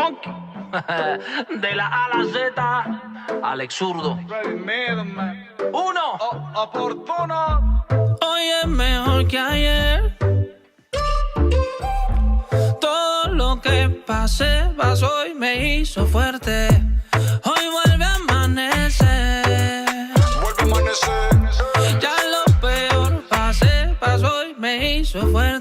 Monkey. De la A a la Z, Alex Zurdo. Uno. Oportuno. Hoy es mejor que ayer. Todo lo que pasó y me hizo fuerte. Hoy vuelve a amanecer. Ya lo peor pasó y me hizo fuerte.